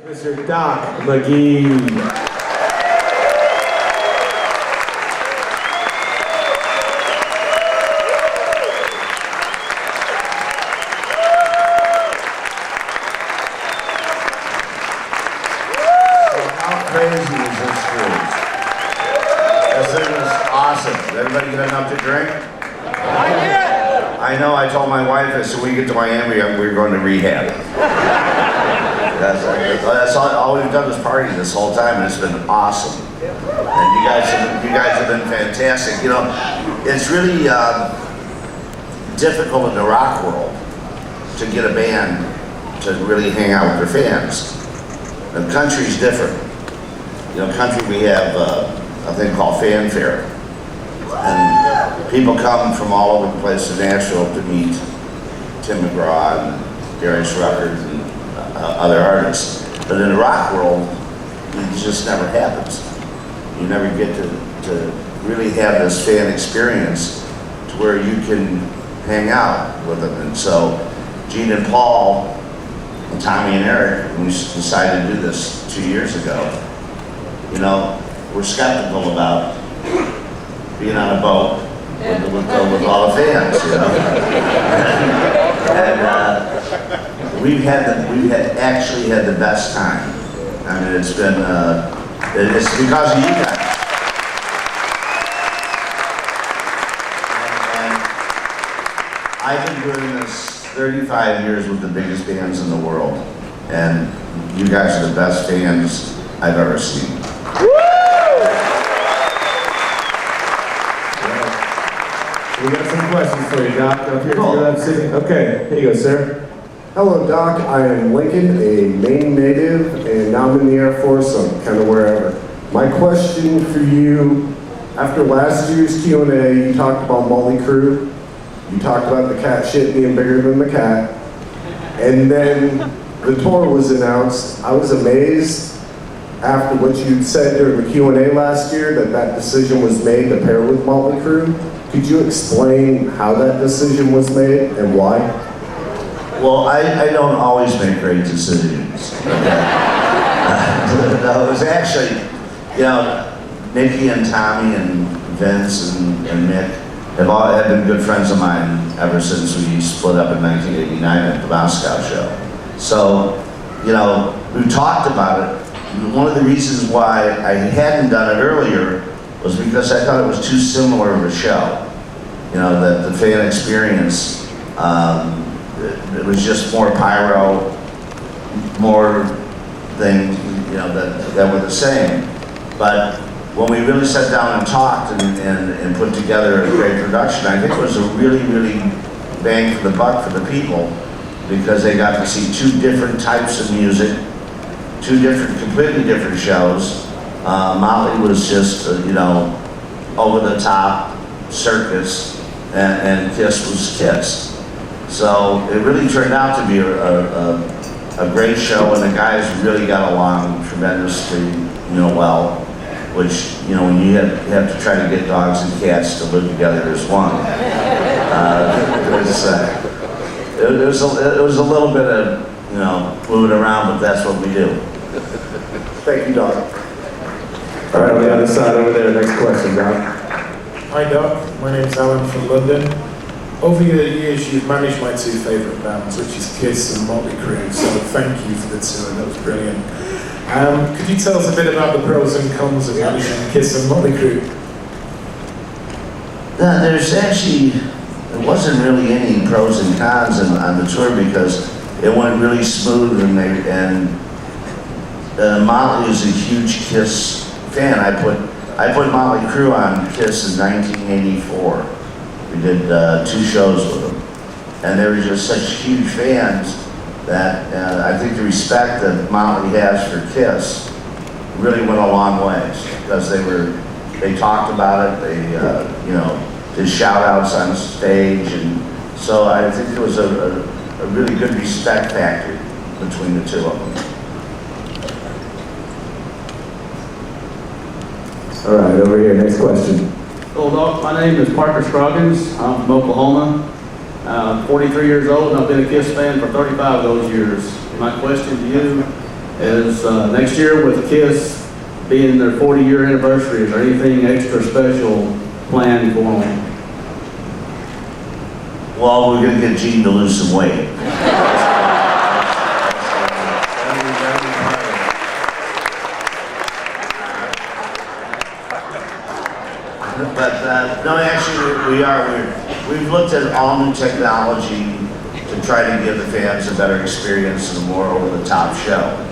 Mr. Doc McGhee. Crazy is this cruise? This thing was awesome. Did everybody get enough to drink? I know, I told my wife that when we get to Miami, we're going to rehab. That's all we've done is party this whole time, and it's been awesome. And you guys have been fantastic. You know, it's really difficult in the rock world to get a band to really hang out with their fans. The country's different. You know, country, we have a thing called fanfare. And people come from all over the place to Nashville to meet Tim McGraw and Darius Ruckert and other artists. But in the rock world, it just never happens. You never get to really have this fan experience to where you can hang out with them. And so Gene and Paul and Tommy and Eric, we decided to do this 2 years ago. You know, we're skeptical about being on a boat with all the fans, you know. And we've actually had the best time. I mean, it's been it's because of you guys. And I've been doing this 35 years with the biggest bands in the world, and you guys are the best fans I've ever seen. We got some questions for you, Doc. Up here, okay, here you go, sir. Hello, Doc. I am Lincoln, a Maine native, and now I'm in the Air Force, so I'm kind of wherever. My question for you, after last year's Q&A, you talked about Motley Crue. You talked about the cat shit being bigger than the cat. And then the tour was announced. I was amazed after what you said during the Q&A last year that decision was made to pair with Motley Crue. Could you explain how that decision was made and why? Well, I don't always make great decisions. No, it was actually, you know, Nikki and Tommy and Vince and Nick have been good friends of mine ever since we split up in 1989 at the Moscow show. So, you know, we talked about it. One of the reasons why I hadn't done it earlier was because I thought it was too similar of a show. You know, that the fan experience, it was just more pyro, more things, you know, that were the same. But when we really sat down and talked and put together a great production, I think it was a really, really bang for the buck for the people, because they got to see two different types of music, two completely different shows. Motley was just, you know, over the top circus, and KISS was KISS. So it really turned out to be a great show, and the guys really got along tremendously, you know, well. Which, you know, when you have to try to get dogs and cats to live together as one, it was a little bit of, you know, moving around, but that's what we do. Thank you, Doc. All right, on the other side over there, next question, Doc. Hi Doc, my name's Alan from London. Over the years you've managed my two favourite bands, which is KISS and Motley Crue, so thank you for the tour, that was brilliant. Could you tell us a bit about the pros and cons of managing KISS and Motley Crue? There's actually, there wasn't really any pros and cons on the tour, because it went really smooth, and Motley is a huge KISS fan. I put Motley Crue on KISS in 1984. We did 2 shows with them, and they were just such huge fans that I think the respect that Motley has for KISS really went a long ways, because they talked about it, they you know, did shout outs on stage, and so I think there was a really good respect factor between the two of them. All right, over here, next question. Hello, Doc. My name is Parker Scroggins. I'm from Oklahoma. I'm 43 years old, and I've been a KISS fan for 35 of those years. My question to you is next year with KISS being their 40-year anniversary, is there anything extra special planned for them? Well, we're gonna get Gene to lose some weight. But no, actually, we've looked at all new technology to try to give the fans a better experience and a more over-the-top show.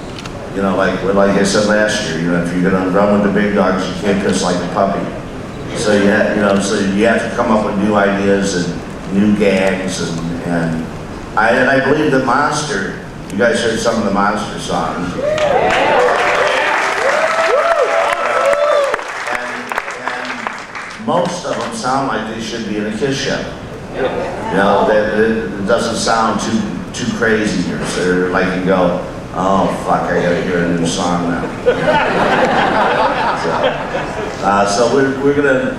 You know, like I said last year, you know, if you're gonna run with the big dogs, you can't piss like a puppy. So you have to come up with new ideas and new gags, and I believe the Monster. You guys heard some of the Monster songs. And most of them sound like they should be in a KISS show. You know, it doesn't sound too crazy, or like you go, oh fuck, I gotta hear a new song now. So we're gonna,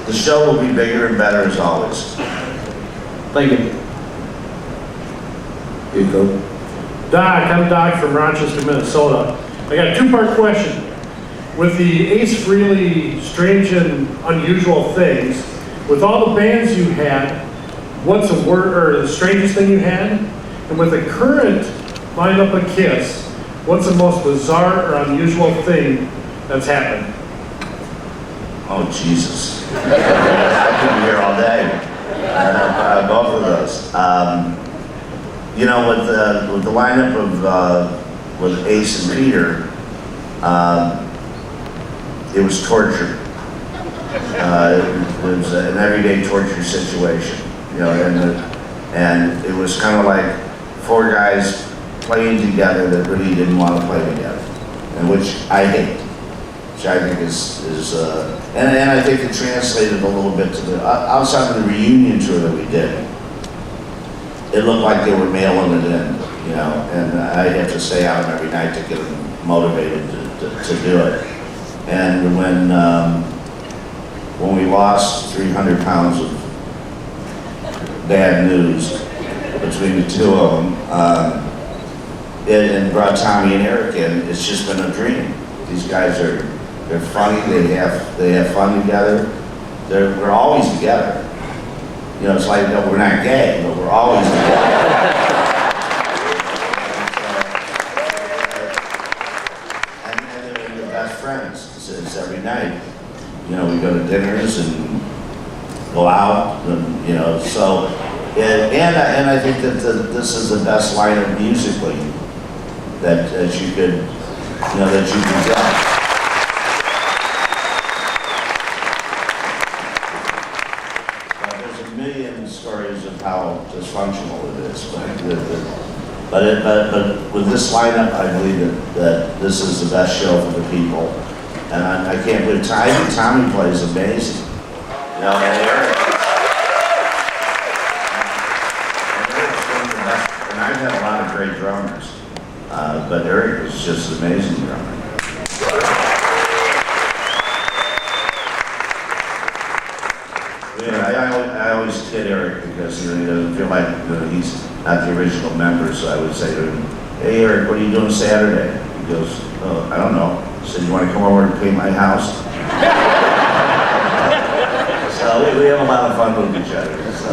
the show will be bigger and better as always. Thank you. Here you go. Doc, I'm Doc from Rochester, Minnesota. I got a two-part question. With the Ace Frehley Strange and Unusual Things, with all the bands you had, what's the strangest thing you had? And with the current lineup of KISS, what's the most bizarre or unusual thing that's happened? Oh Jesus! I could be here all day. Both of those. You know, with the lineup of with Ace and Peter, it was torture. It was an everyday torture situation. You know, and it was kind of like four guys playing together that really didn't want to play together, and which I hate. Which I think is and I think it translated a little bit to the outside of the reunion tour that we did. It looked like they were mailing it in, you know, and I had to stay out every night to get them motivated to do it. And when we lost 300 pounds of bad news between the two of them, and brought Tommy and Eric in, it's just been a dream. These guys they're funny, they have fun together. We're always together. You know, it's like, no, we're not gay, but we're always together. And they're best friends. It's every night. You know, we go to dinners and go out, and, you know, so, and I think that this is the best lineup musically that you could, you know, that you can get. Stories of how dysfunctional it is, but with this lineup, I believe that this is the best show for the people, and I can't believe Tommy plays amazing. You know, and Eric's one of the best, and I've had a lot of great drummers, but Eric is just an amazing drummer. I always kid Eric because he doesn't feel like he's not the original member, so I would say to him, hey Eric, what are you doing Saturday? He goes, oh, I don't know. I said, you want to come over and paint my house? So we have a lot of fun with each other. So.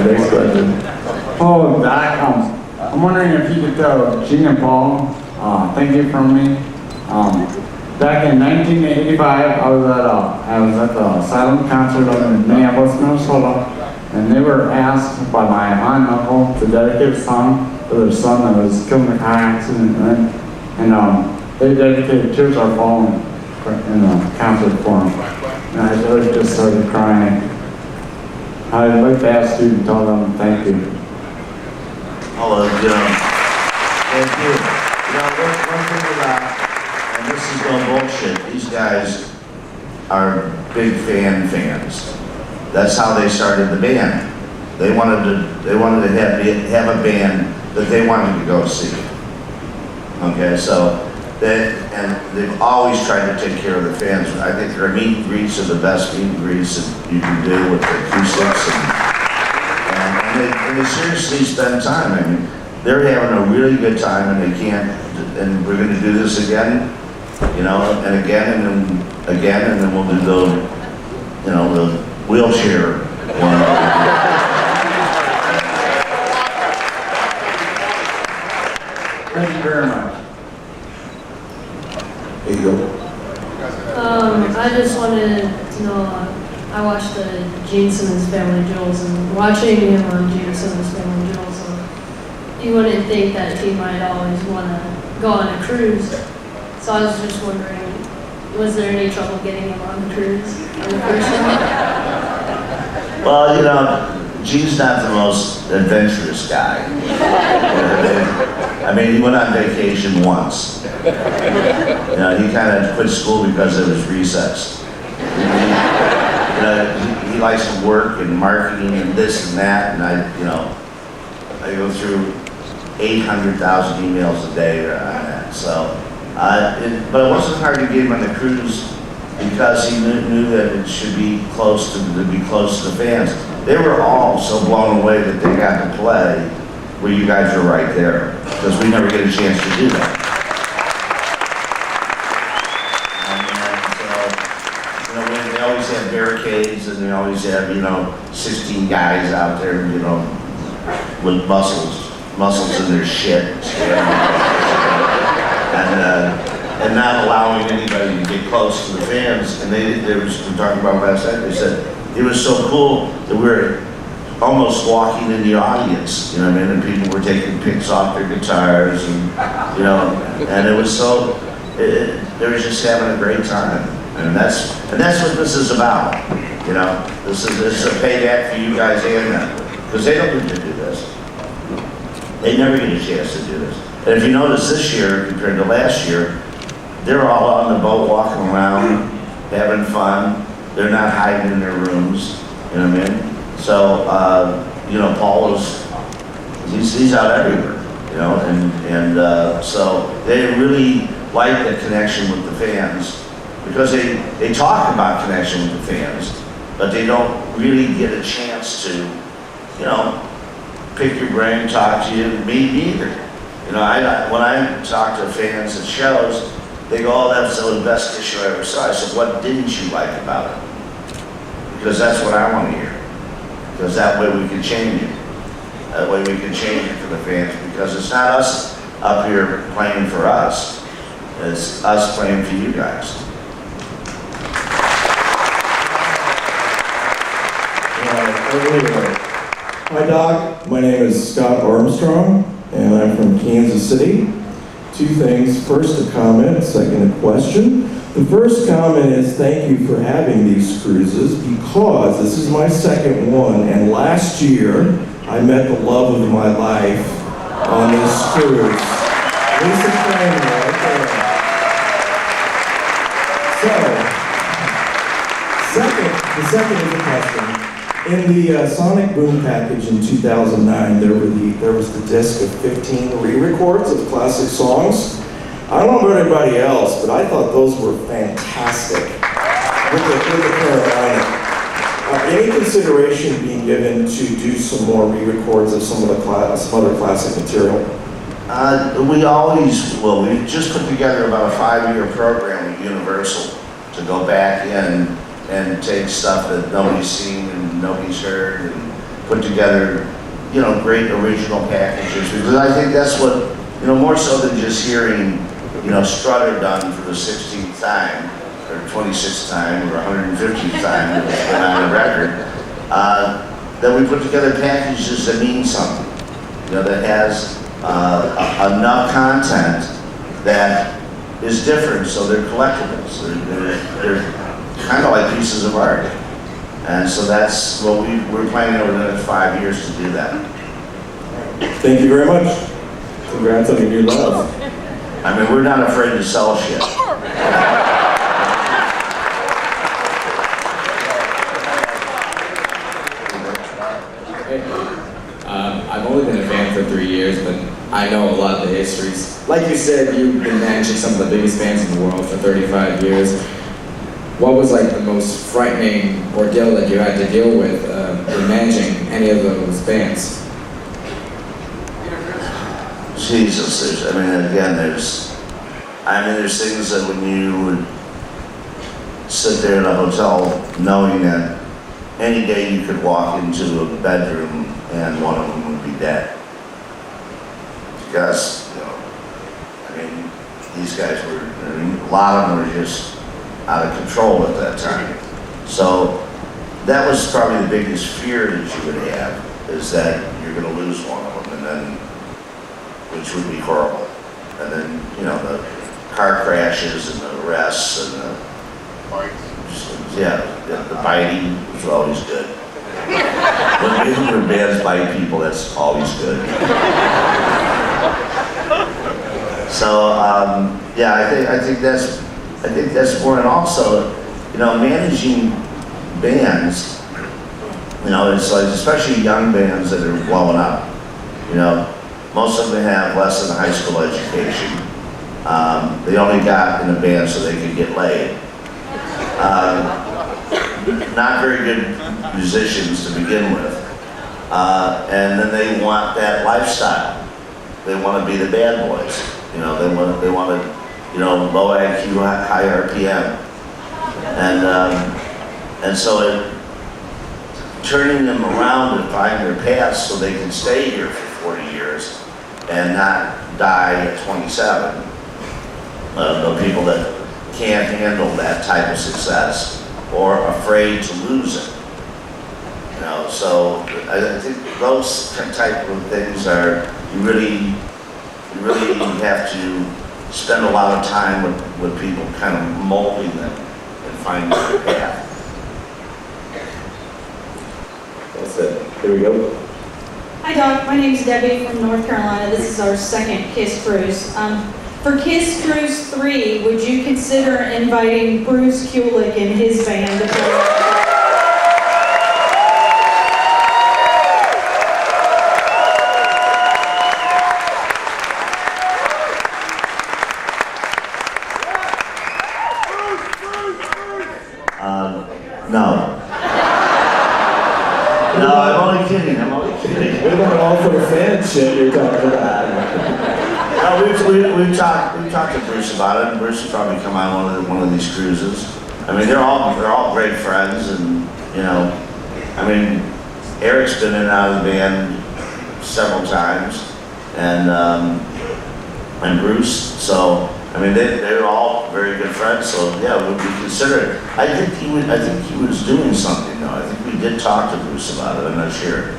Next question. Oh, Doc, I'm wondering if you could tell Gene and Paul, thank you from me. Back in 1985, I was at the Asylum concert up in Minneapolis, Minnesota, and they were asked by my aunt and uncle to dedicate a song for their son that was killed in a car accident, and they dedicated "Tears Are Falling" in the concert for him. And I just started crying. I'd like to ask you to tell them thank you. Oh, you know, thank you. You know, one thing about, and this is no bullshit, these guys are big fans. That's how they started the band. They wanted to have a band that they wanted to go see. Okay, so they've always tried to take care of the fans. I think their meet and greets are the best meet and greets that you can do with the acoustics, and they seriously spend time. I mean, they're having a really good time, and they can't, and we're gonna do this again, you know, and again, and then again, and then we'll do the, you know, the wheelchair one. Thank you very much. There you go. I just wanted to know, I watched the Gene Simmons Family Jewels, and watching him on Gene Simmons Family Jewels, you wouldn't think that he might always want to go on a cruise. So I was just wondering, was there any trouble getting him on the cruise on the first one? Well, you know, Gene's not the most adventurous guy. I mean, he went on vacation once. You know, he kind of quit school because it was recess. You know, he likes to work and marketing and this and that, and I go through 800,000 emails a day on that. So, but it wasn't hard to get him on the cruise because he knew that it should be close to the fans. They were all so blown away that they got to play where you guys were right there, because we never get a chance to do that. And so, you know, they always have barricades, and they always have, you know, 16 guys out there, you know, with muscles in their shit, you know? And not allowing anybody to get close to the fans. And they were talking about last night, they said it was so cool that we were almost walking in the audience, you know what I mean? And people were taking pics off their guitars, and, you know, and it was so, they were just having a great time. And that's what this is about, you know? This is a payback for you guys and them, because they don't get to do this. They never get a chance to do this. And if you notice this year compared to last year, they're all on the boat walking around, having fun. They're not hiding in their rooms, you know what I mean? So, you know, Paul he's out everywhere, you know, and so they really like the connection with the fans, because they talk about connection with the fans, but they don't really get a chance to, you know, pick your brain, talk to you. Me neither. You know, when I talk to fans at shows, they go, "Oh, that's the best issue I ever saw." I said, "What didn't you like about it?" Because that's what I want to hear. Because that way we can change it. That way we can change it for the fans, because it's not us up here playing for us. It's us playing for you guys. Hi, Doc. My name is Scott Armstrong, and I'm from Kansas City. Two things. First, a comment. Second, a question. The first comment is thank you for having these cruises, because this is my second one, and last year I met the love of my life on this cruise. Lisa Kramer, right there. So, the second is a question. In the Sonic Boom package in 2009, there was the disc of 15 re-records of classic songs. I don't know about everybody else, but I thought those were fantastic with the Carolina. Any consideration being given to do some more re-records of some other classic material? We just put together about a 5-year program with Universal to go back in and take stuff that nobody's seen and nobody's heard, and put together, you know, great original packages. Because I think that's what, you know, more so than just hearing, you know, Strutter done for the 16th time, or 26th time, or 150th time that it's been on a record, that we put together packages that mean something, you know, that has enough content that is different, so they're collectibles. They're kind of like pieces of art. And so that's what we're planning over the next 5 years to do that. Thank you very much. Congrats on your new love. I mean, we're not afraid to sell shit. I've only been a fan for 3 years, but I know a lot of the histories. Like you said, you've been managing some of the biggest bands in the world for 35 years. What was like the most frightening ordeal that you had to deal with in managing any of those bands? Jesus, there's things that when you would sit there in a hotel knowing that any day you could walk into a bedroom and one of them would be dead. Because, these guys were, a lot of them were just out of control at that time. So that was probably the biggest fear that you would have, is that you're going to lose one of them, and then, which would be horrible. And then, the car crashes and the arrests and the biting was always good. When bands bite people, that's always good. So I think that's more, and also, managing bands, it's like, especially young bands that are blowing up, most of them have less than a high school education. They only got in a band so they could get laid. Not very good musicians to begin with. And then they want that lifestyle. They want to be the bad boys. They want to, low IQ, high RPM. And so turning them around and finding their paths so they can stay here for 40 years and not die at 27. The people that can't handle that type of success or afraid to lose it. So I think those type of things are, you really have to spend a lot of time with people, kind of molding them and finding their path. That's it. Here we go. Hi Doc, my name's Debbie from North Carolina. This is our second KISS Cruise. For KISS Cruise II, would you consider inviting Bruce Kulick and his band to play? No. No, I'm only kidding. What about all for the fan shit you're talking about? No, we've talked to Bruce about it, and Bruce will probably come on one of these cruises. They're all great friends, and Eric's been in and out of the band several times, and Bruce. So they're all very good friends. So yeah, would be considered. I think he was doing something though. I think we did talk to Bruce about it. I'm not sure.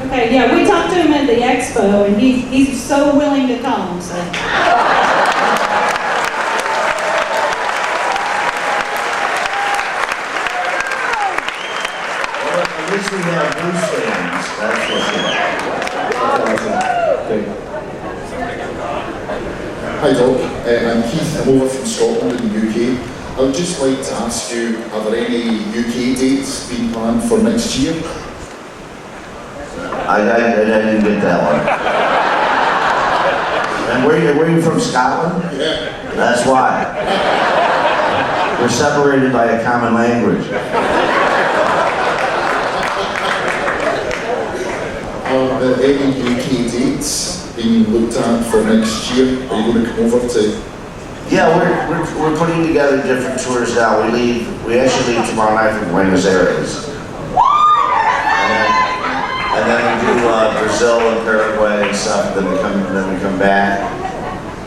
Okay, yeah, we talked to him at the expo, and he's so willing to come. So. Well, at least we have Bruce fans. That's what's Awesome. Hi Doc, I'm Keith. I'm over from Scotland in the UK. I would just like to ask you, are there any UK dates being planned for next year? I didn't get that one. And where are you from, Scotland? Yeah. That's why. We're separated by a common language. Are there any UK dates being looked at for next year? Are you going to come over to? Yeah, we're putting together different tours now. We actually leave tomorrow night from Buenos Aires. And then we do Brazil and Paraguay and stuff, then we come back.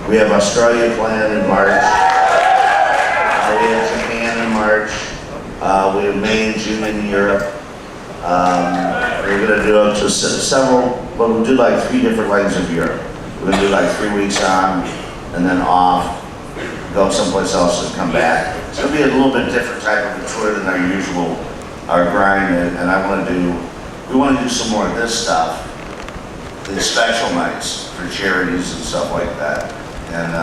We have Australia planned in March. We have Japan in March. We have May and June in Europe. We're going to do up to several, but we'll do like 3 different legs of Europe. We're going to do like 3 weeks on and then off, go someplace else and come back. It's going to be a little bit different type of a tour than our grind, and we want to do some more of this stuff, these special nights for charities and stuff like that. And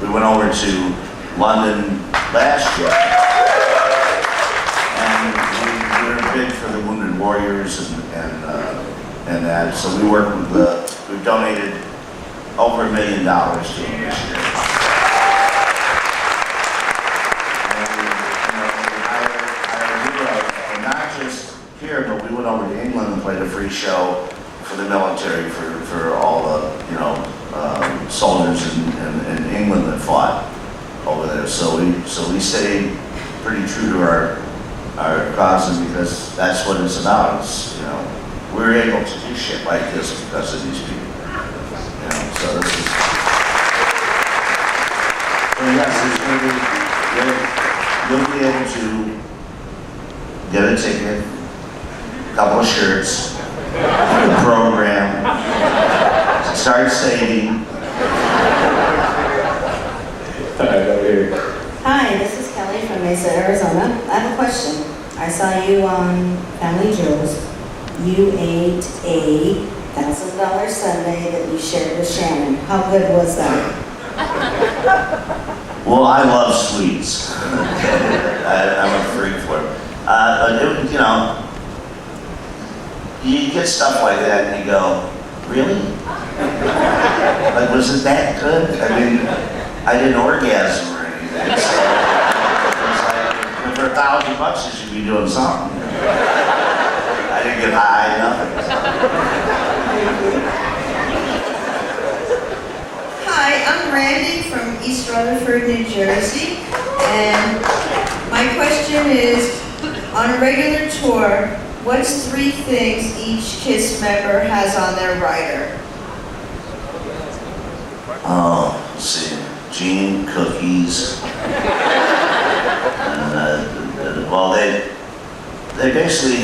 we went over to London last year, and we were big for the Wounded Warriors and that. So we work with we've donated over $1 million to them this year. And not just here, but we went over to England and played a free show for the military, for all the, soldiers in England that fought over there. So we stayed pretty true to our cause, and because that's what it's about. It's, you know, we're able to do shit like this because of these people. You know, so this is. So yes, you'll be able to get a ticket, a couple of shirts, the program, start saving. Hi, this is Kelly from Mesa, Arizona. I have a question. I saw you on Family Jewels. You ate a $1,000 sundae that you shared with Shannon. How good was that? Well, I love sweets. I'm a freak for it. But it, you know, you get stuff like that and you go, really? Like, was it that good? I mean, I didn't orgasm or anything. So it's like, for $1,000, you should be doing something. I didn't get high, nothing. Hi, I'm Randy from East Rutherford, New Jersey, and my question is, on a regular tour, what's 3 things each KISS member has on their rider? Oh, let's see, Gene, cookies, and well, they basically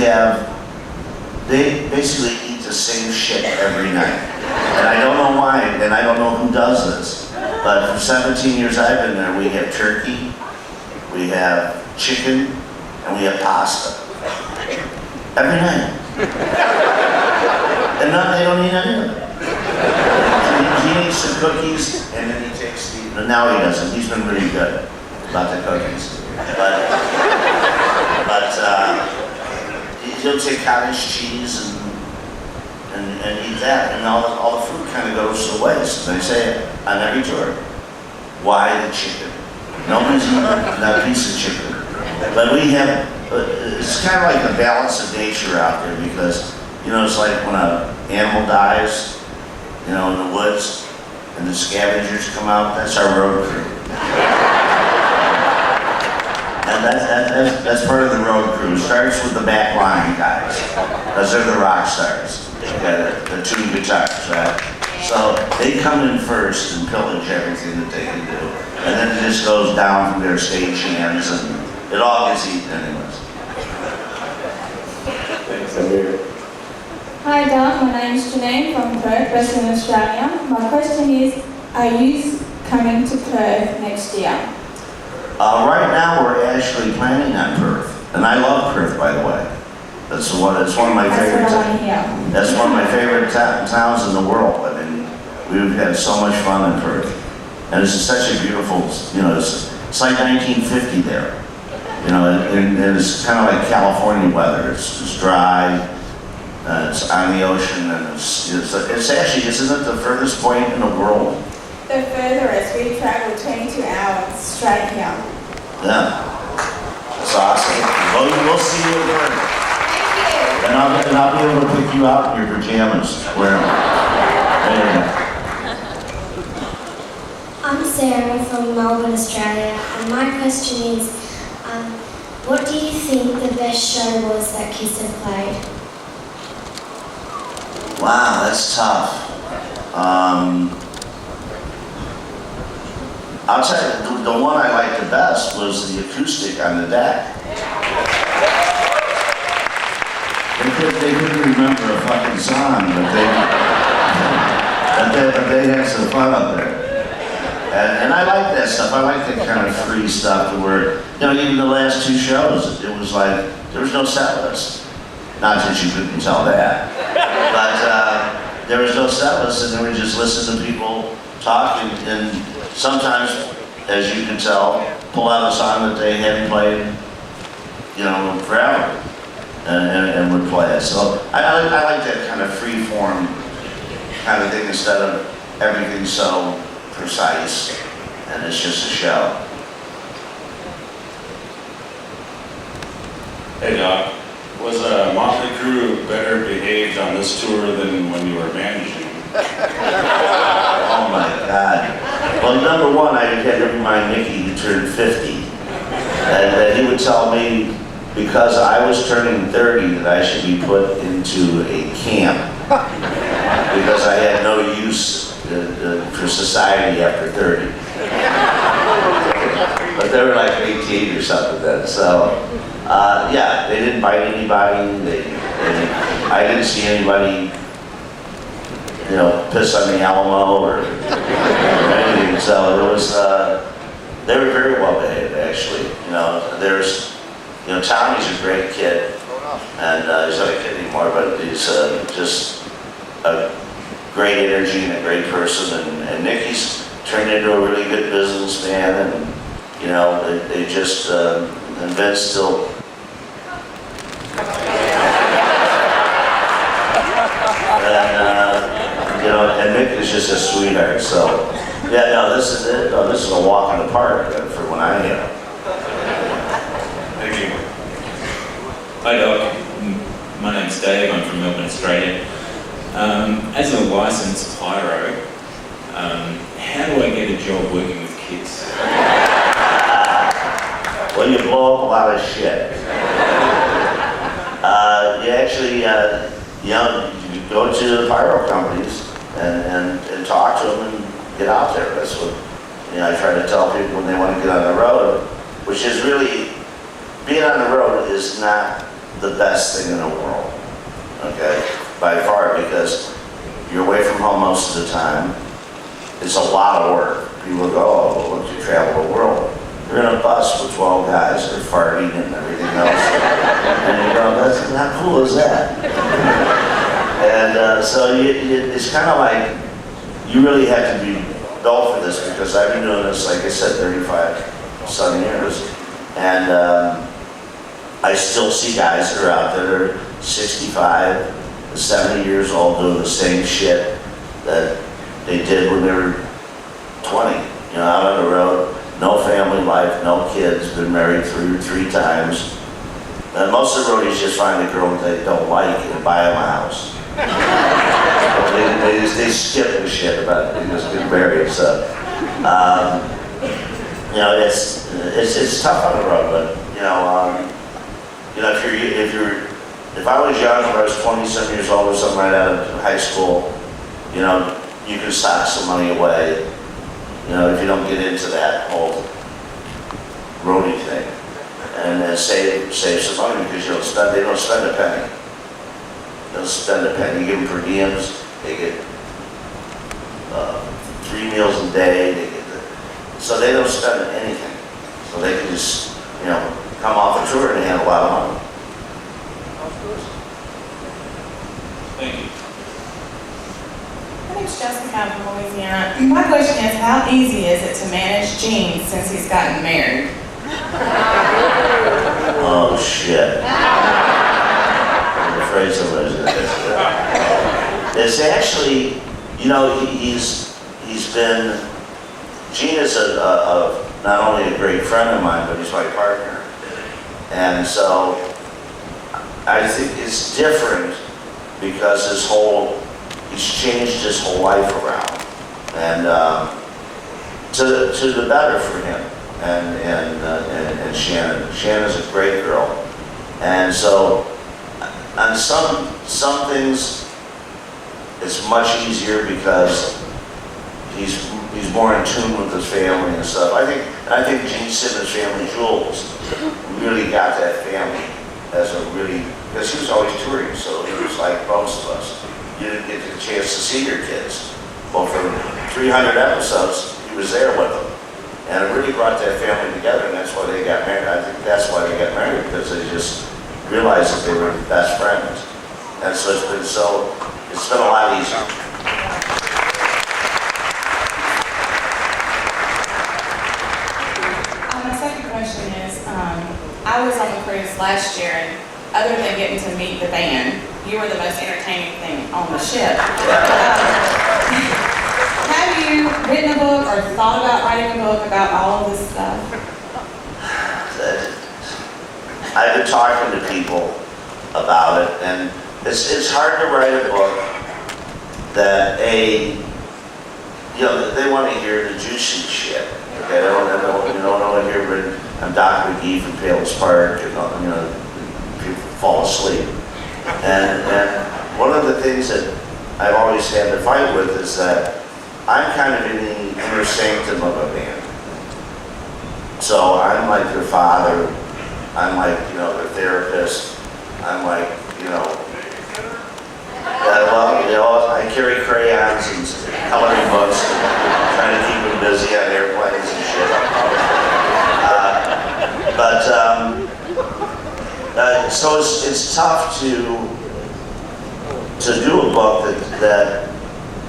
eat the same shit every night. And I don't know why, and I don't know who does this, but for 17 years I've been there, we have turkey, we have chicken, and we have pasta. Every night. And they don't eat any of it. He eats the cookies, and then he takes the, but now he doesn't. He's been really good about the cookies. But he'll take cottage cheese and eat that, and all the food kind of goes to waste. And they say on every tour, why the chicken? Nobody's eating that piece of chicken. But we have, it's kind of like the balance of nature out there, because, you know, it's like when an animal dies, you know, in the woods, and the scavengers come out, that's our road crew. And that's part of the road crew. It starts with the back line guys, because they're the rock stars. The 2 guitars, right? So they come in first and pillage everything that they can do. And then it just goes down from their stage hands, and it all gets eaten anyways. Thanks, Amir. Hi Doc, my name is Janine from Perth, Western Australia. My question is, are you coming to Perth next year? Right now we're actually planning on Perth. And I love Perth, by the way. It's one of my favorite. That's one of my favorite towns in the world. I mean, we've had so much fun in Perth, and it's such a beautiful. You know, it's like 1950 there. You know, and it's kind of like California weather. It's dry, it's on the ocean, and it's actually, isn't it the furthest point in the world? The furthest, we traveled 22 hours straight here. Yeah, it's awesome. Well, we'll see you in Perth. And I'll be able to pick you out in your pajamas. Wear them. There you go. I'm Sarah from Melbourne, Australia, and my question is, what do you think the best show was that KISS have played? Wow, that's tough. I'll tell you, the one I liked the best was the acoustic on the deck. They couldn't remember a fucking song, but they had some fun up there. And I like that stuff. I like that kind of free stuff where, you know, even the last 2 shows, it was like, there was no set list. Not that you couldn't tell that. But there was no set list, and they would just listen to people talk, and sometimes, as you can tell, pull out a song that they hadn't played, you know, forever. And would play it. So I like that kind of free form kind of thing instead of everything so precise and it's just a show. Hey Doc, was Motley Crue better behaved on this tour than when you were managing? Oh my God. number one, I had to remind Mickey who turned 50. And he would tell me, because I was turning 30, that I should be put into a camp. Because I had no use for society after 30. But they were like 18 or something then. So, yeah, they didn't bite anybody. I didn't see anybody, you know, piss on the Alamo or anything. So it was, they were very well behaved, actually. You know, Tommy's a great kid, and he's not a kid anymore, but he's just a great energy and a great person. And Nikki's turned into a really good businessman, and you know, they just and Vince still. And Nick is just a sweetheart. So, yeah, no, this is it. No, this is a walk in the park for when I am. Thank you. Hi, Doc. My name's Dave. I'm from Melbourne, Australia. As a licensed pyro, how do I get a job working with kids? Well, you blow up a lot of shit. You actually, you go to the pyro companies and talk to them and get out there. That's what I try to tell people when they want to get on the road, which is really, being on the road is not the best thing in the world, okay, by far, because you're away from home most of the time. It's a lot of work. People go, oh, well, look, you travel the world. You're in a bus with 12 guys that are farting and everything else. And you go, that's how cool is that? And so it's kind of like, you really have to be built for this, because I've been doing this, like I said, 35 some years. And I still see guys that are out there that are 65, 70 years old doing the same shit that they did when they were 20. You know, out on the road, no family life, no kids, been married three times. And most of the roadies just find a girl that they don't like and buy them a house. they skip the shit about it. They just get married. So, you know, it's tough on the road, but if I was young, if I was 20-some years old or something right out of high school, you know, you can sock some money away. You know, if you don't get into that whole roadie thing, and then save some money, because they don't spend a penny. They don't spend a penny. You give them per diems, they get 3 meals a day. So they don't spend anything. So they can just, come off a tour and have a lot of money. Thank you. My name's Jessica, I'm from Louisiana. My question is, how easy is it to manage Gene since he's gotten married? Oh, shit. I'm afraid somebody's going to get that. It's actually, he's been, Gene is not only a great friend of mine, but he's my partner. And so, I think it's different because he's changed his whole life around. And to the better for him. And Shannon. Shannon's a great girl. And so, on some things, it's much easier because he's more in tune with his family and stuff. I think Gene Simmons' family, Jules, really got that family as because he was always touring, so he was like most of us. You didn't get the chance to see your kids. Well, for 300 episodes, he was there with them. And it really brought that family together, and that's why they got married. I think that's why they got married, because they just realized that they were best friends. And so it's been a lot easier. My second question is, I was on the cruise last year, and other than getting to meet the band, you were the most entertaining thing on the ship. Have you written a book or thought about writing a book about all of this stuff? I've been talking to people about it, and it's hard to write a book that you know, they want to hear the juicy shit. Okay, they don't want to hear I'm Doc McGhee from Palos Park, and you know, people fall asleep. And one of the things that I've always had to fight with is that I'm kind of in the inner sanctum of a band. So I'm like their father, I'm like, you know, their therapist, I'm like, you know, well, you know, I carry crayons and coloring books, trying to keep them busy on airplanes and shit. So it's tough to do a book that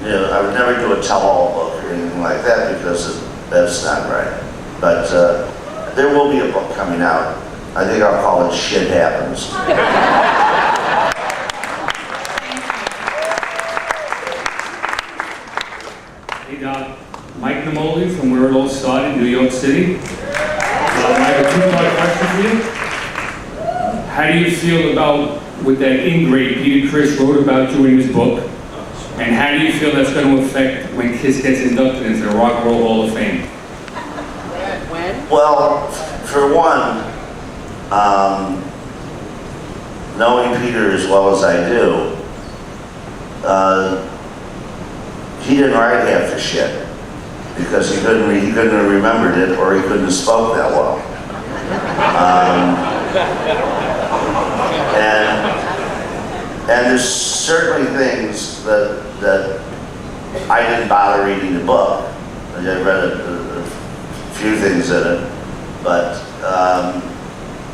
you know, I would never do a tell-all book or anything like that because that's not right. But there will be a book coming out. I think I'll call it Shit Happens. Hey Doc, Mike Namoli from Where It All Started, New York City. I have a two-part question for you. How do you feel about what that ingrate Peter Criss wrote about you in his book? And how do you feel that's going to affect when KISS gets inducted into the Rock and Roll Hall of Fame? When? Well, for one, knowing Peter as well as I do, he didn't write half the shit because he couldn't have remembered it or he couldn't have spoke that well. And there's certainly things that I didn't bother reading the book. I read a few things in it, but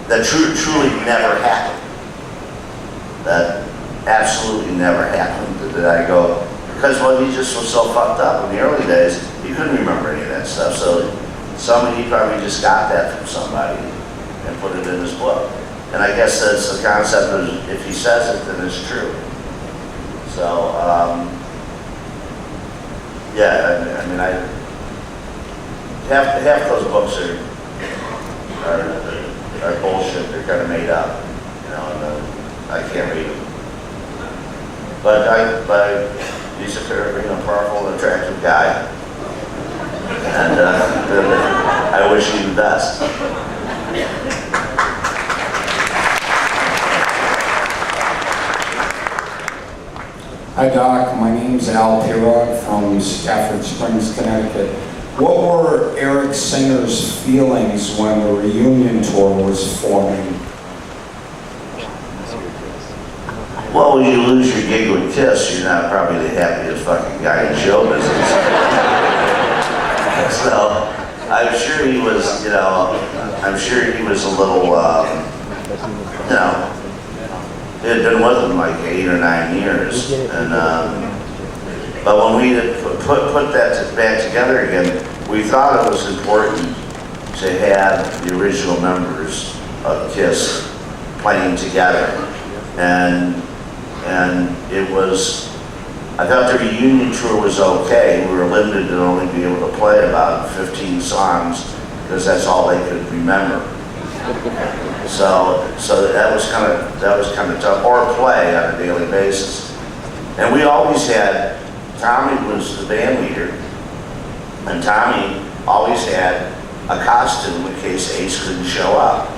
that truly never happened. That absolutely never happened. That I go, because well, he just was so fucked up in the early days, he couldn't remember any of that stuff. So he probably just got that from somebody and put it in his book. And I guess that's the concept of if he says it, then it's true. So, yeah, I mean, half those books are bullshit. They're kind of made up, you know, and I can't read them. But he's a very, you know, powerful and attractive guy, and I wish him the best. Hi Doc, my name's Al Pirog from Stafford Springs, Connecticut. What were Eric Singer's feelings when the reunion tour was forming? Well, when you lose your gig with KISS, you're not probably the happiest fucking guy in show business. So, I'm sure he was, you know, a little, you know, he had been with him like 8 or 9 years, and but when we put that back together again, we thought it was important to have the original members of KISS playing together, and it was. I thought the reunion tour was okay. We were limited to only be able to play about 15 songs because that's all they could remember. So that was kind of tough, or play on a daily basis. And we always had, Tommy was the band leader, and Tommy always had a costume in case Ace couldn't show up,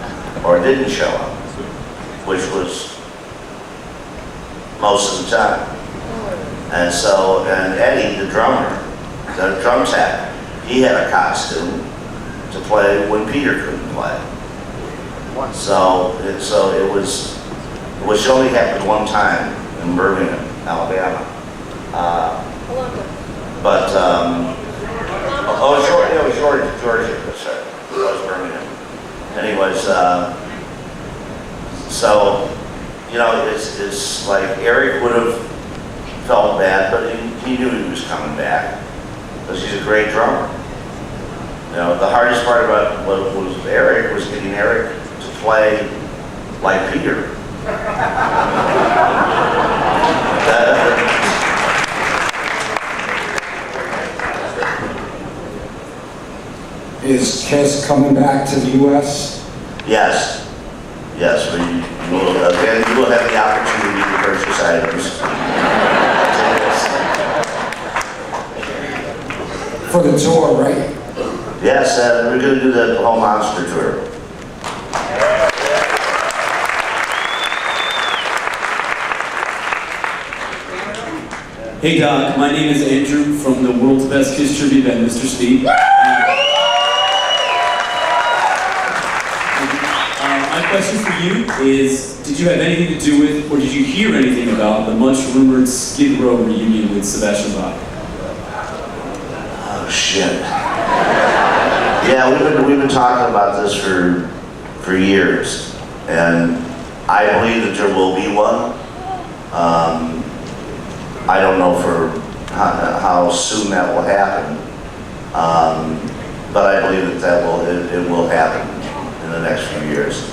or didn't show up, which was most of the time. And so, and Eddie, the drummer, the drum tech, he had a costume to play when Peter couldn't play. So it was, which only happened one time in Birmingham, Alabama. Georgia, that's right. It was Birmingham. Anyways, so, you know, it's like Eric would have felt bad, but he knew he was coming back because he's a great drummer. You know, the hardest part about what was Eric was getting Eric to play like Peter. Is KISS coming back to the U.S.? Yes. Yes, you will have the opportunity to purchase items. for the tour, right? Yes, we're going to do the whole monster tour. Hey Doc, my name is Andrew from the world's best KISS tribute band, Mr. Speed. My question for you is, did you have anything to do with, or did you hear anything about the much rumored Skid Row reunion with Sebastian Bach? Oh shit. Yeah, we've been talking about this for years, and I believe that there will be one. I don't know for how soon that will happen, but I believe that it will happen in the next few years.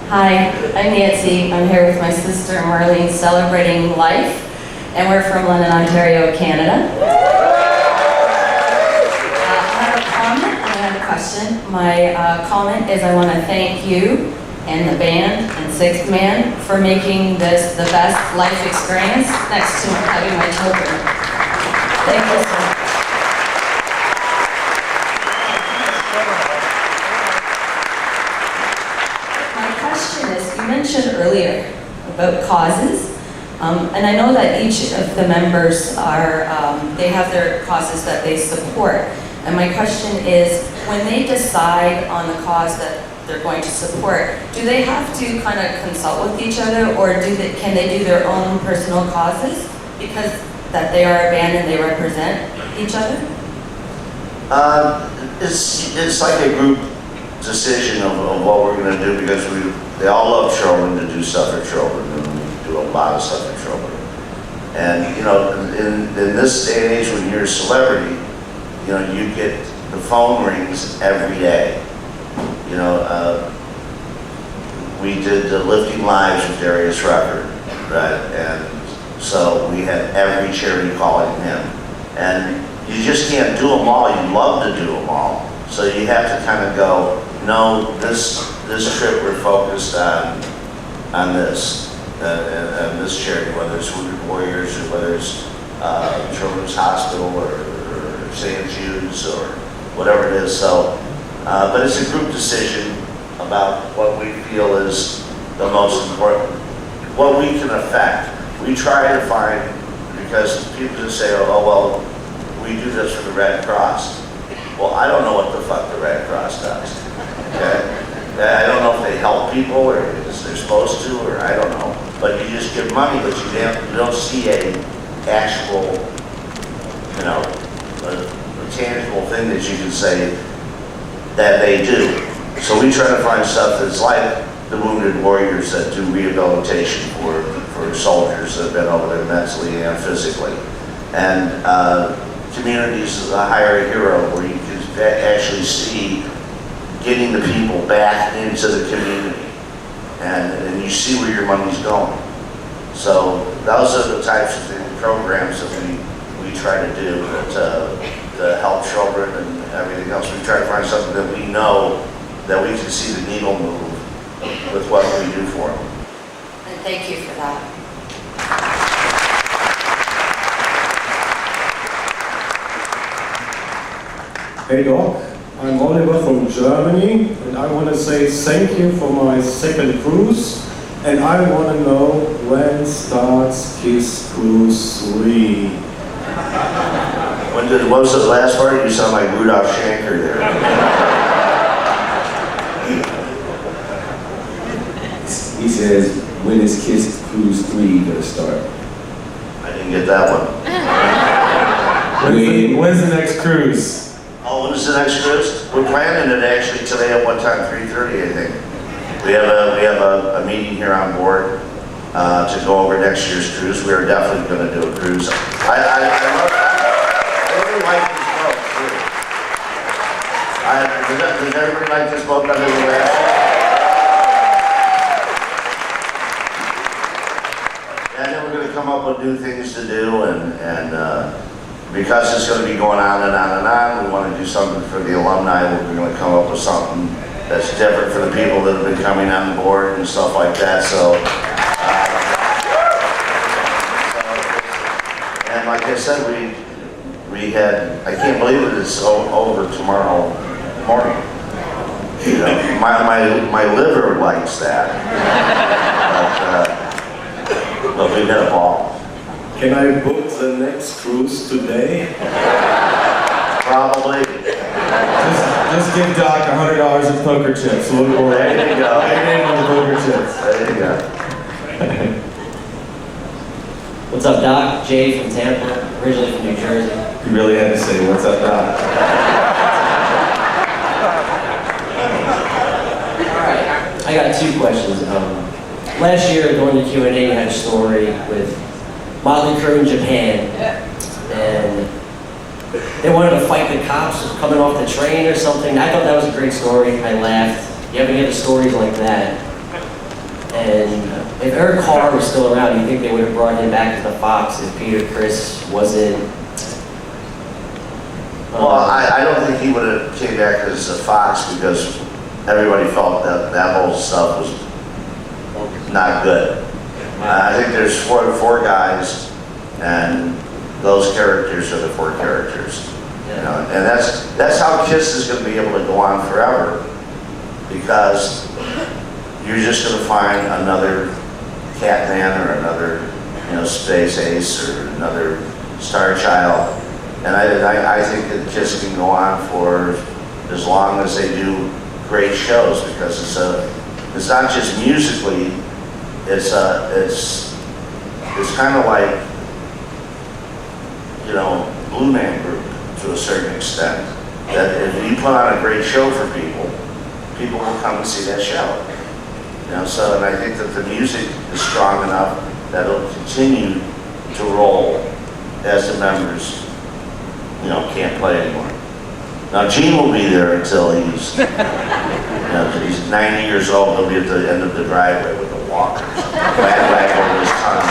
Hi, I'm Nancy. I'm here with my sister Marlene celebrating life, and we're from London, Ontario, Canada. I have a comment and I have a question. My comment is I want to thank you and the band and Sixth Man for making this the best life experience next to having my children. Thank you so much. My question is, you mentioned earlier about causes, and I know that each of the members are, they have their causes that they support. And my question is, when they decide on the cause that they're going to support, do they have to kind of consult with each other, or can they do their own personal causes because that they are a band and they represent each other? It's like a group decision of what we're going to do, because they all love children to do stuff for children, and we do a lot of stuff for children. And you know, in this day and age, when you're a celebrity, you know, you get the phone rings every day. You know, we did the Lifting Lives with Darius Rucker, right? And so we had every charity calling him. And you just can't do them all. You love to do them all. So you have to kind of go, no, this trip we're focused on this, and this charity, whether it's Wounded Warriors or whether it's Children's Hospital or St. Jude's or whatever it is. So. But it's a group decision about what we feel is the most important, what we can affect. We try to find, because people just say, oh well, we do this for the Red Cross. Well, I don't know what the fuck the Red Cross does. Okay? I don't know if they help people or if they're supposed to, or I don't know. But you just give money, but you don't see a actual, you know, a tangible thing that you can say that they do. So we try to find stuff that's like the Wounded Warriors that do rehabilitation for soldiers that have been over there mentally and physically. And communities hire a hero, where you can actually see getting the people back into the community, and you see where your money's going. So those are the types of programs that we try to do to help children and everything else. We try to find something that we know that we can see the needle move with what we do for them. And thank you for that. Hey Doc, I'm Oliver from Germany, and I want to say thank you for my second cruise, and I want to know when starts KISS Kruise II. What was the last part? You sound like Rudolph Schenker there. He says, when is KISS Kruise II going to start? I didn't get that one. When's the next cruise? Oh, when is the next cruise? We're planning it actually today at what time? 3:30, I think. We have a meeting here on board to go over next year's cruise. We are definitely going to do a cruise. I really like this boat too. Does everybody like this boat better than the last one? And then we're going to come up with new things to do, and because it's going to be going on and on and on, we want to do something for the alumni. We're going to come up with something that's different for the people that have been coming on board and stuff like that. So And like I said, we had, I can't believe that it's over tomorrow morning. You know, my liver likes that. But we had a ball. Can I book the next cruise today? Probably. Just give Doc $100 of poker chips. We'll go right. There you go. Right in on the poker chips. There you go. What's up, Doc? Jay from Tampa, originally from New Jersey. You really had to say, what's up, Doc? I got two questions. Last year during the Q&A, you had a story with Motley Crue in Japan, and they wanted to fight the cops coming off the train or something. I thought that was a great story. I laughed. You have any other stories like that? And if Eric Carr was still around, do you think they would have brought him back as the Fox if Peter Criss wasn't? Well, I don't think he would have came back as a Fox because everybody felt that whole stuff was not good. I think there's four guys, and those characters are the four characters. You know, and that's how KISS is going to be able to go on forever, because you're just going to find another Catman or another, you know, Space Ace or another Star Child, and I think that KISS can go on for as long as they do great shows, because it's not just musically, it's kind of like, you know, Blue Man Group to a certain extent. That if you put on a great show for people, people will come and see that show. You know, so, and I think that the music is strong enough that it'll continue to roll as the members, you know, can't play anymore. Now Gene will be there until he's, you know, he's 90 years old. He'll be at the end of the driveway with the walkers, wag over his tongue.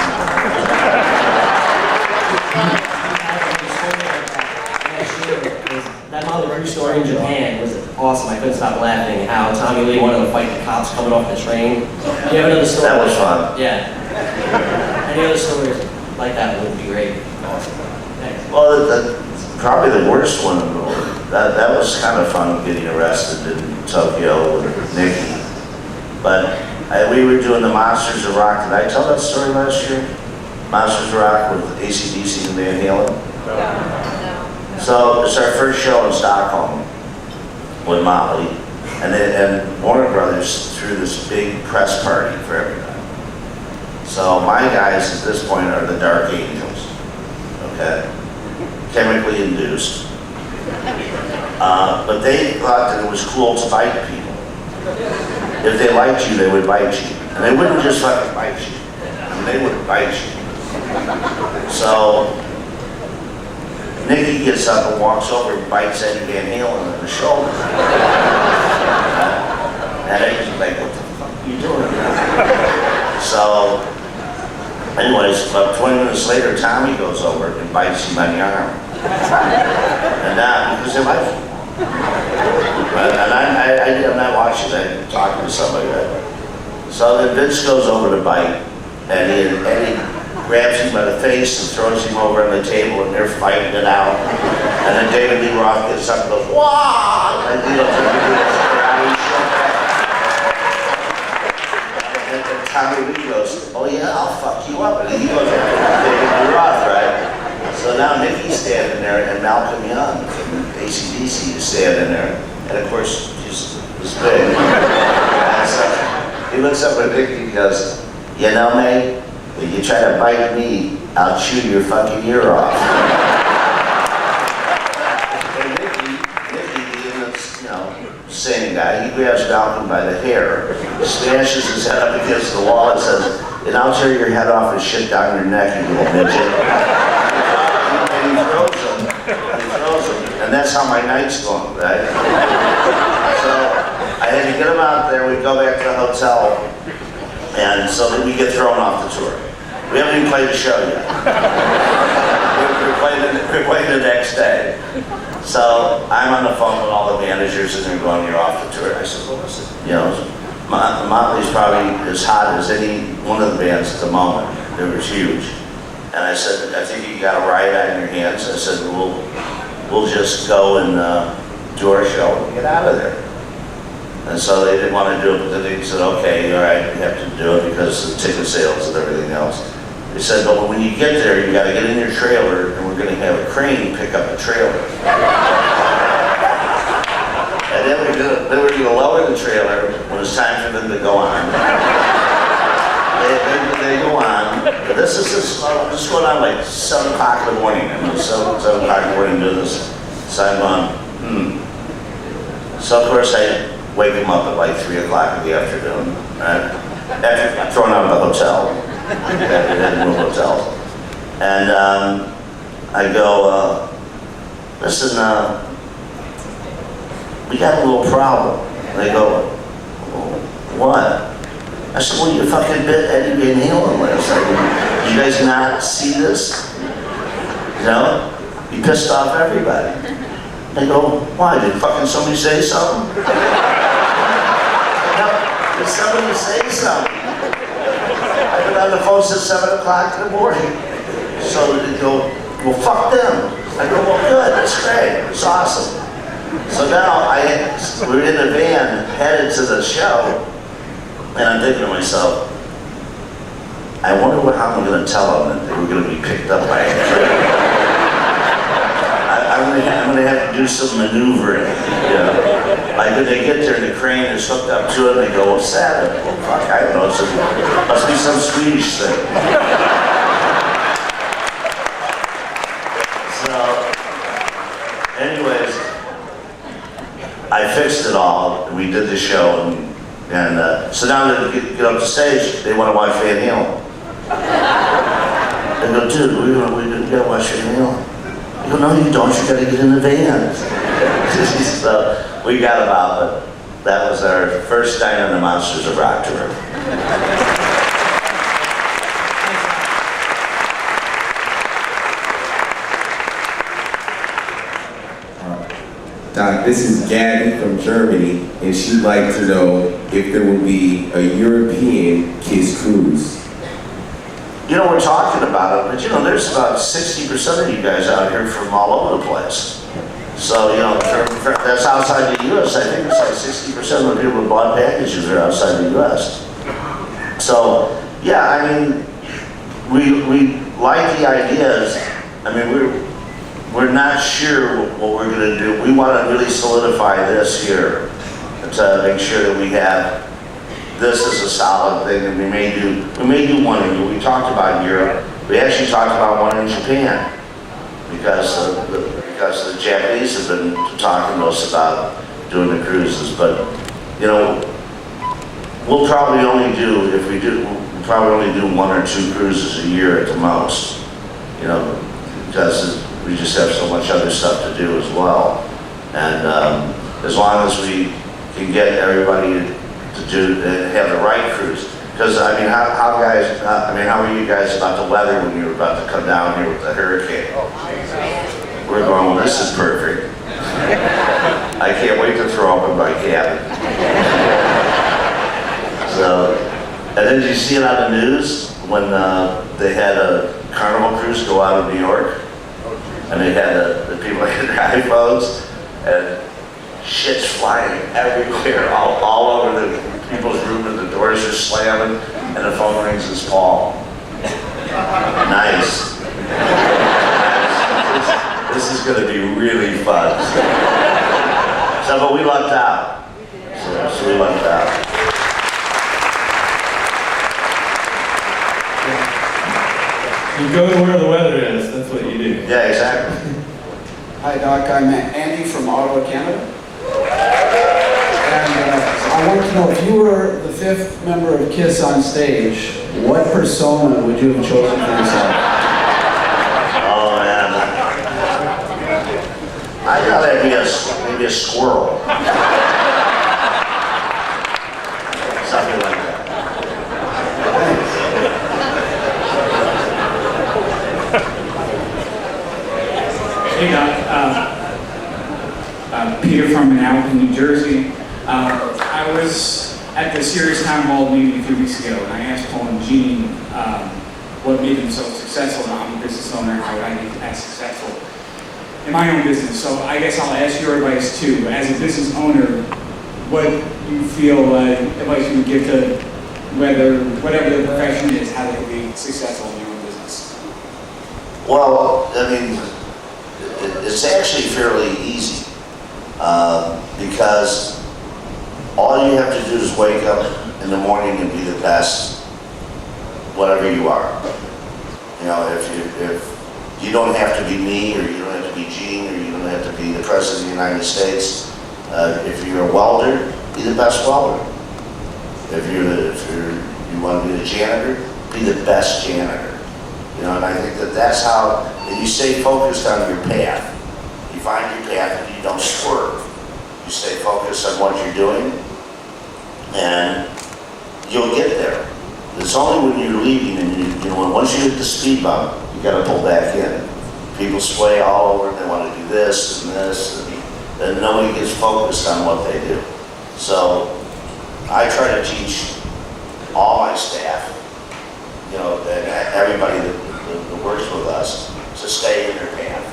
That Motley Crue story in Japan was awesome. I couldn't stop laughing. How Tommy Lee wanted to fight the cops coming off the train. Do you have another story? That was fun. Yeah. Any other stories like that would be great. Awesome. Thanks. Well, probably the worst one in the world. That was kind of fun, getting arrested in Tokyo with Nikki. But we were doing the Monsters of Rock. Did I tell that story last year? Monsters of Rock with AC/DC and Van Halen. So it's our first show in Stockholm with Motley, and Warner Brothers threw this big press party for everybody. So my guys at this point are the Dark Angels, okay, chemically induced. But they thought that it was cool to bite people. If they liked you, they would bite you, and they wouldn't just fucking bite you. I mean, they would bite you. So Nikki gets up and walks over and bites Eddie Van Halen in the shoulder. And Eddie's like, what the fuck are you doing? So, anyways, about 20 minutes later, Tommy goes over and bites him on the arm. And now, because they like him. And I'm not watching, I'm talking to somebody. Right? So then Vince goes over to bite, and Eddie grabs him by the face and throws him over on the table, and they're fighting it out. And then David Lee Roth gets up and goes, "Wah!" And he goes, and Tommy Lee goes, "Oh yeah, I'll fuck you up." And he goes, David Lee Roth, right? So now Nikki's standing there, and Malcolm Young from AC/DC is standing there. And of course, he's big. And so he looks up at Nicky and goes, "You know, mate, if you try to bite me, I'll chew your fucking ear off." And Nicky, you know, same guy, he grabs Malcolm by the hair, smashes his head up against the wall and says, "And I'll tear your head off and shit down your neck, you little midget." And he throws him, and that's how my night's going, right? So I had to get him out there, we go back to the hotel, and so then we get thrown off the tour. We haven't even played the show yet. We're playing the next day. So I'm on the phone with all the managers, and they're going, "You're off the tour." I said, "Well, listen, you know, Motley's probably as hot as any one of the bands at the moment. They were huge. And I said, I think you got a riot on your hands. I said, we'll just go and do our show and get out of there. And so they didn't want to do it, but then they said, okay, all right, you have to do it because of ticket sales and everything else. They said, but when you get there, you got to get in your trailer and we're going to have a crane pick up the trailer. And then they were going to lower the trailer when it's time for them to go on. They go on. But this is going on like 7 o'clock in the morning. I mean, 7 o'clock in the morning doing this. So I'm on, So of course I wake them up at like 3 o'clock in the afternoon, right? After thrown out of the hotel, at the hotel. And I go, listen, we got a little problem. And they go, what? I said, well, you fucking bit Eddie Van Halen last night. Did you guys not see this? You know? He pissed off everybody. They go, why? Did fucking somebody say something? Did somebody say something? I've been on the phone since 7 o'clock in the morning. So they go, well, fuck them. I go, well, good, that's great, it's awesome. So now we're in a van headed to the show, and I'm thinking to myself, I wonder how I'm going to tell them that they were going to be picked up by a train. I'm going to have to do some maneuvering, you know. Like when they get there and the crane is hooked up to it and they go, what's that? Well, fuck, I don't know, must be some Swedish thing. So, anyways, I fixed it all, and we did the show, and so now they get up the stage, they want to watch Van Halen. They go, dude, we gotta watch Van Halen. I go, no, you don't, you gotta get in the van. So we got about it. That was our first night on the Monsters of Rock tour. Doc, this is Gabby from Germany, and she'd like to know if there will be a European KISS Cruise. You know, we're talking about it, but you know, there's about 60% of you guys out here from all over the place. So, you know, that's outside the U.S. I think it's like 60% of the people who bought packages are outside the U.S. So, yeah, I mean, we like the ideas. I mean, we're not sure what we're going to do. We want to really solidify this here to make sure that we have this is a solid thing, and we may do one in Europe. We talked about Europe. We actually talked about one in Japan because the Japanese have been talking to us about doing the cruises. But you know, we'll probably only do, if we do, we'll probably only do 1 or 2 cruises a year at the most. You know, because we just have so much other stuff to do as well. And as long as we can get everybody to have the right cruise. Because I mean, how are you guys about the weather when you're about to come down here with the hurricane? We're going, well, this is perfect. I can't wait to throw up in my cabin. So, and then did you see it on the news when they had a Carnival cruise go out of New York? And they had the people had their iPhones, and shit's flying everywhere, all over the people's room, and the doors are slamming, and the phone rings, it's Paul. Nice. This is going to be really fun. So, but we lucked out. So we lucked out. You go to where the weather is, that's what you do. Yeah, exactly. Hi Doc, I'm Andy from Ottawa, Canada. And I want to know, if you were the 5th member of KISS on stage, what persona would you have chosen for yourself? Oh man. I thought that'd maybe a squirrel. Something like that. Hey Doc, Peter from Manalapan, New Jersey. I was at the Serious Town Hall meeting a few weeks ago, and I asked Paul and Jean what made them so successful. Now I'm a business owner, how would I be as successful in my own business? So I guess I'll ask your advice too. As a business owner, what you feel advice you would give to whatever the profession is, how they can be successful in their own business? Well, I mean, it's actually fairly easy because all you have to do is wake up in the morning and be the best, whatever you are. You know, if you don't have to be me, or you don't have to be Gene, or you don't have to be the President of the United States. If you're a welder, be the best welder. If you want to be the janitor, be the best janitor. You know, and I think that's how, if you stay focused on your path, you find your path and you don't swerve. You stay focused on what you're doing, and you'll get there. It's only when you're leaving and you know, once you hit the speed bump, you got to pull back in. People sway all over, they want to do this and this, and nobody gets focused on what they do. So I try to teach all my staff, you know, and everybody that works with us, to stay in their path.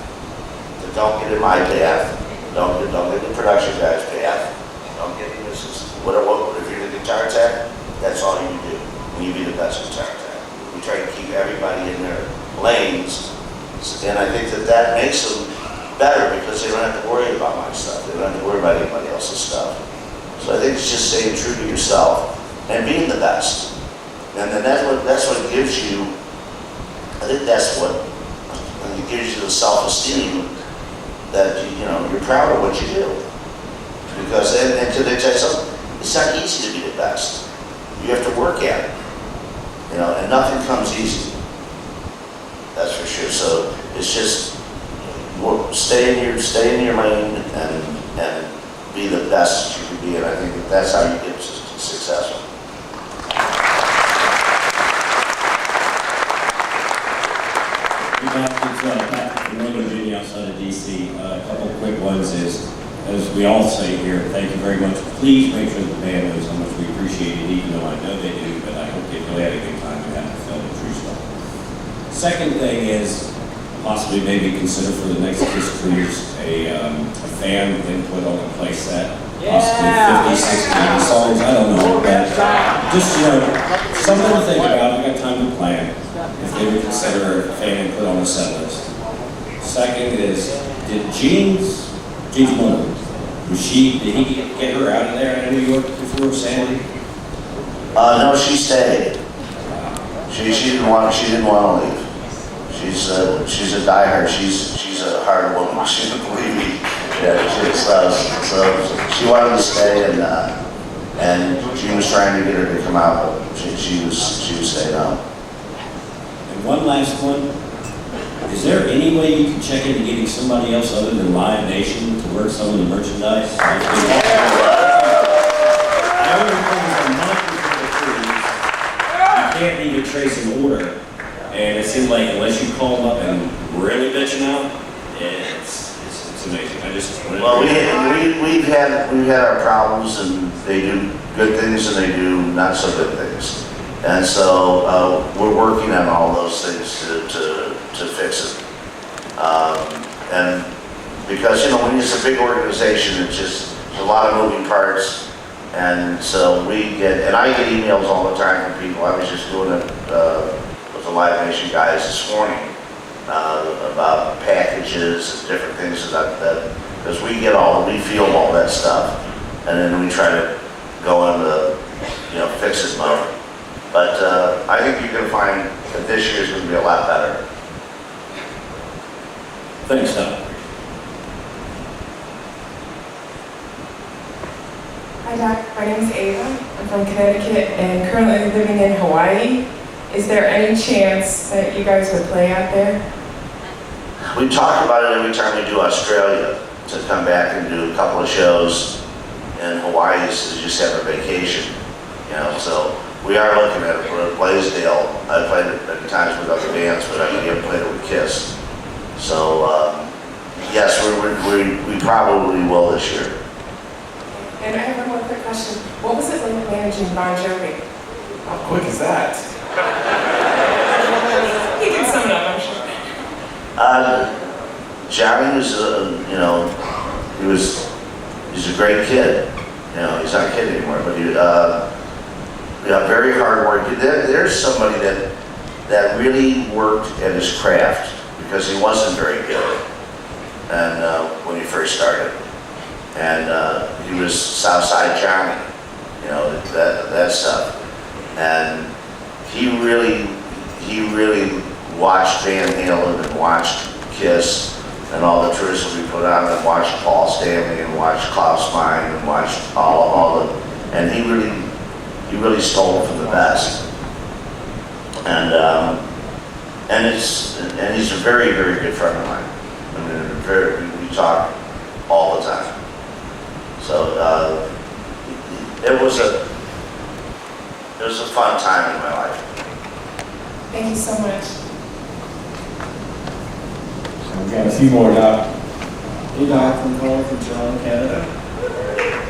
To don't get in my path, don't get in the production guy's path, don't get in this. If you're the guitar tech, that's all you do. You be the best guitar tech. We try to keep everybody in their lanes, and I think that makes them better because they don't have to worry about my stuff. They don't have to worry about anybody else's stuff. So I think it's just staying true to yourself and being the best. And then that's what gives you, I think that's what it gives you the self-esteem that you're proud of what you do. Because and to tell you something, it's not easy to be the best. You have to work at it. You know, and nothing comes easy. That's for sure. So it's just stay in your lane and be the best you can be, and I think that's how you get successful. Patrick from Northern Virginia outside of DC. A couple of quick ones is, as we all say here, thank you very much. Please make sure the band knows how much we appreciate it, even though I know they do, but I hope they really had a good time and had to feel the true stuff. Second thing is, possibly maybe consider for the next KISS Cruise a fan input on the play set. Possibly 50, 60, 80 songs, I don't know, but just, something to think about. We've got time to plan. If they would consider a fan input on the set list. Second is, did Gene's mother, did he get her out of there in New York before Sandy? No, she stayed. She didn't want to leave. She's a diehard. She's a hard woman. She didn't believe me. Yeah, so she wanted to stay, and Gene was trying to get her to come out, but she was staying out. And one last one. Is there any way you can check into getting somebody else other than Live Nation to work some of the merchandise? You can't even trace an order, and it seems like unless you call them up and really bitch them out, it's amazing. I just well, we've had our problems, and they do good things and they do not so good things, and so we're working on all those things to fix it. And because when it's a big organization, it's just a lot of moving parts, and so I get emails all the time from people. I was just doing it with the Live Nation guys this morning about packages and different things because we feel all that stuff, and then we try to go into fix it mode. But I think you're going to find that this year is going to be a lot better. Thanks, Doc. Hi, Doc. My name is Ava. I'm from Connecticut and currently living in Hawaii. Is there any chance that you guys would play out there? We talk about it every time we do Australia, to come back and do a couple of shows in Hawaii to just have a vacation. So we are looking at it. We're at Blaisdell. I played it at times with other bands, but I haven't played it with KISS. So yes, we probably will this year. And I have one more quick question. What was it like managing Bon Jovi? How quick is that? Johnny was, he's a great kid. You know, he's not a kid anymore, but very hard work. There's somebody that really worked at his craft because he wasn't very good, and when he first started, and he was Southside Johnny, you know, that stuff, and he really watched Van Halen and watched KISS and all the tours that we put on, and watched Paul Stanley and watched Klaus Meine and watched all the, and he really stole from the best. And he's a very, very good friend of mine. I mean, we talk all the time. So it was a fun time in my life. Thank you so much. We've got a few more, Doc. Hey Doc, I'm calling from Toronto, Canada.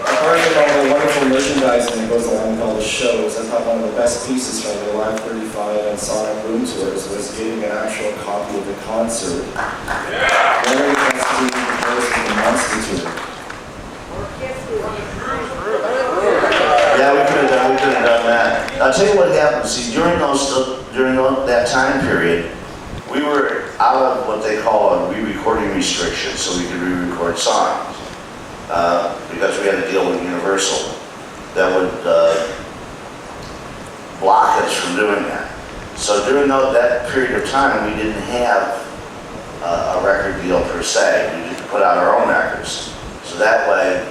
Apart from all the wonderful merchandising that goes along with all the shows, I thought one of the best pieces from the Live 35 and Sonic Room Tours was getting an actual copy of the concert. Very best to be composed with the Monster Tour. Yeah, we could have done that. I'll tell you what happened. See, during that time period, we were out of what they call a re-recording restriction, so we could re-record songs. Because we had to deal with Universal that would block us from doing that. So during that period of time, we didn't have a record deal per se. We just put out our own records. So that way,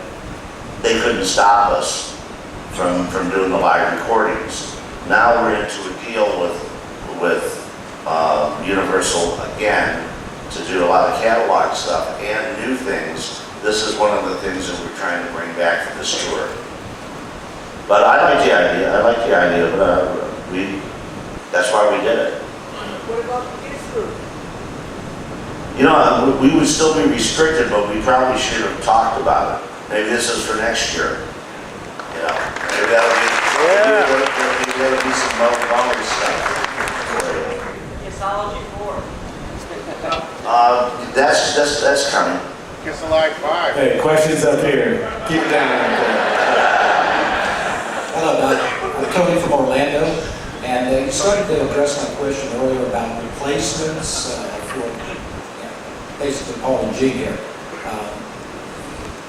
they couldn't stop us from doing the live recordings. Now we're into a deal with Universal again to do a lot of catalog stuff and new things. This is one of the things that we're trying to bring back for this tour. But I like the idea, but that's why we did it. What about the KISS Kruise? You know, we would still be restricted, but we probably should have talked about it. Maybe this is for next year. You know, maybe that'll be some bonus stuff. Kissology 4. That's coming. KISSonline 5. Hey, questions up here. Keep it down out there. Hello, Doc. I'm Tony from Orlando, and you started to address my question earlier about replacements for basically Paul and G here.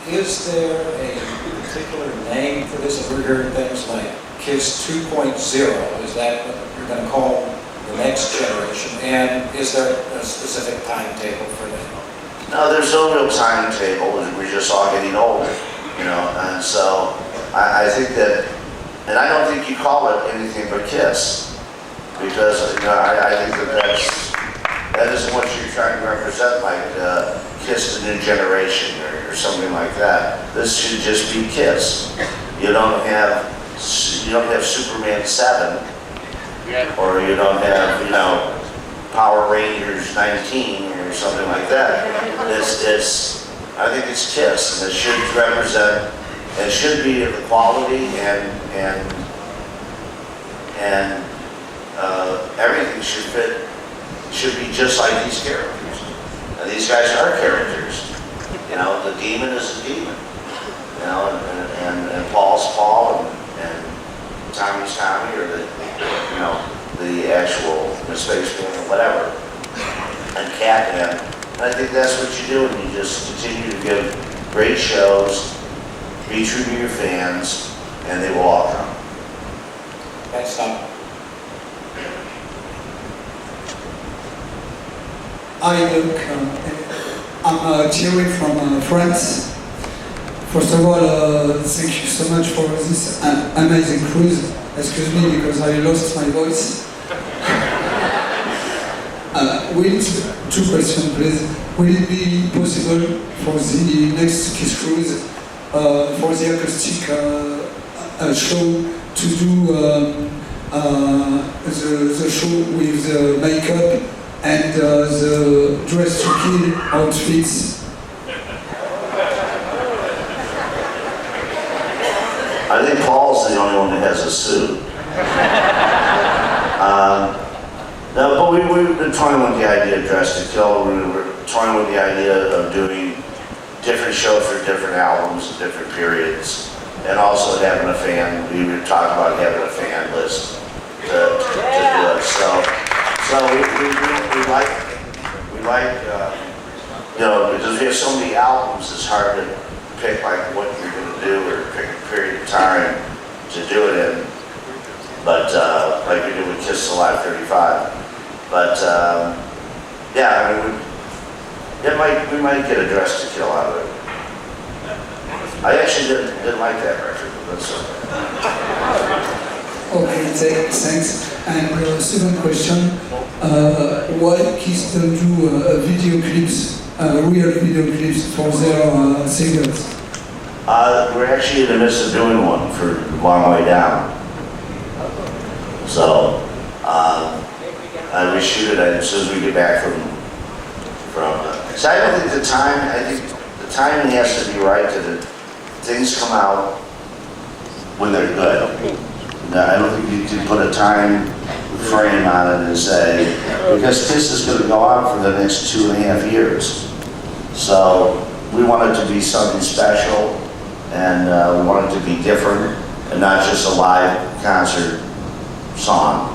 Is there a particular name for this? We're hearing things like KISS 2.0. Is that what you're going to call the next generation? And is there a specific timetable for that? No, there's no real timetable. We're just all getting older, you know, and so I think that, and I don't think you call it anything but KISS, because, you know, I think that isn't what you're trying to represent, like KISS the new generation or something like that. This should just be KISS. You don't have Superman 7, or you don't have, you know, Power Rangers 19 or something like that. I think it's KISS, and it should represent, it should be of the quality and everything should be just like these characters. And these guys are characters. You know, the demon is a demon. You know, and Paul's Paul and Tommy's Tommy, or the actual spaceman or whatever, and Catman. And I think that's what you do, and you just continue to give great shows, be true to your fans, and they will all come. Thanks, Doc. Hi, Luke. I'm Thierry from France. First of all, thank you so much for this amazing cruise. Excuse me because I lost my voice. Two questions, please. Will it be possible for the next KISS Cruise for the acoustic show to do the show with the makeup and the dress to kill outfits? I think Paul's the only one that has a suit. No, but we've been toying with the idea of Dress to Kill. We were toying with the idea of doing different shows for different albums and different periods, and also having a fan. We were talking about having a fan list to do it. So we like you know, because we have so many albums, it's hard to pick like what you're going to do or pick a period of time to do it in. But like we did with KISSonline 35. But yeah, I mean, we might get a Dress to Kill out of it. I actually didn't like that record, but that's Okay, thanks. And second question, why KISS don't do video clips, real video clips for their singles? we're actually in the midst of doing one for Long Way Down. So, we shoot it as soon as we get back from so I don't think I think the timing has to be right that things come out when they're good. I don't think you can put a time frame on it and say, because KISS is going to go on for the next 2.5 years. So we want it to be something special, and we want it to be different and not just a live concert song.